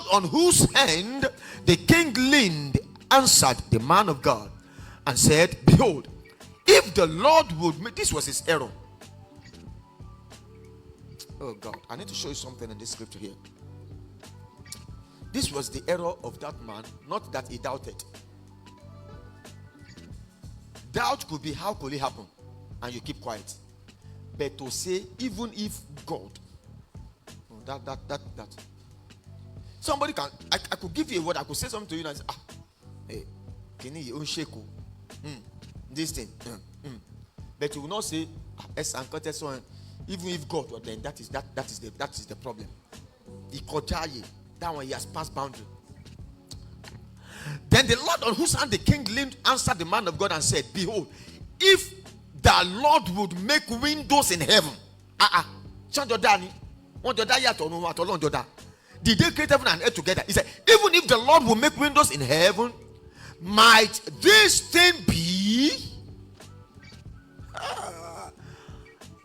Lord on whose hand the king leaned answered the man of God and said, behold, if the Lord would make, this was his error. Oh God, I need to show you something in this scripture here. This was the error of that man, not that he doubted. Doubt could be, how could it happen? And you keep quiet. But to say, even if God, that. Somebody can, I could give you a word, I could say something to you and say, hey, can you own shake? This thing. But you will not say, even if God were then that is the problem. That one, he has passed boundary. Then the Lord on whose hand the king leaned answered the man of God and said, behold, if the Lord would make windows in heaven. Did they create heaven and earth together? He said, even if the Lord will make windows in heaven, might this thing be?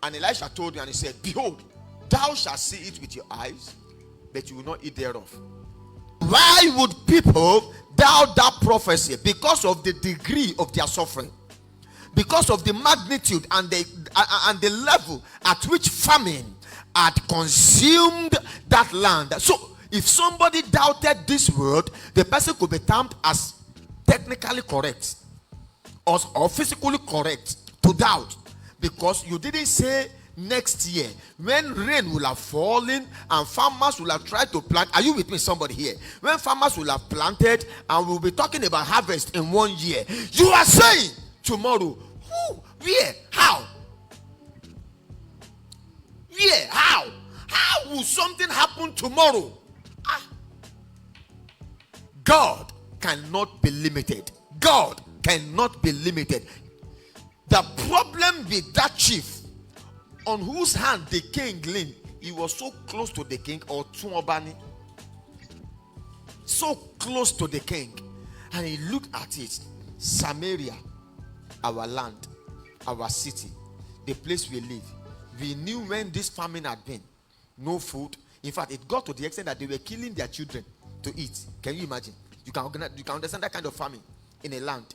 And Elisha told him, and he said, behold, thou shalt see it with your eyes, but you will not eat thereof. Why would people doubt that prophecy? Because of the degree of their suffering, because of the magnitude and the level at which famine had consumed that land. So if somebody doubted this word, the person could be termed as technically correct or physically correct to doubt, because you didn't say next year when rain will have fallen and farmers will have tried to plant. Are you with me, somebody here? When farmers will have planted and we'll be talking about harvest in 1 year, you are saying tomorrow, who, where, how? Yeah, how? How will something happen tomorrow? God cannot be limited. God cannot be limited. The problem with that chief on whose hand the king leaned, he was so close to the king, or Tuobani, so close to the king, and he looked at it. Samaria, our land, our city, the place we live. We knew when this famine had been, no food. In fact, it got to the extent that they were killing their children to eat. Can you imagine? You can understand that kind of famine in a land.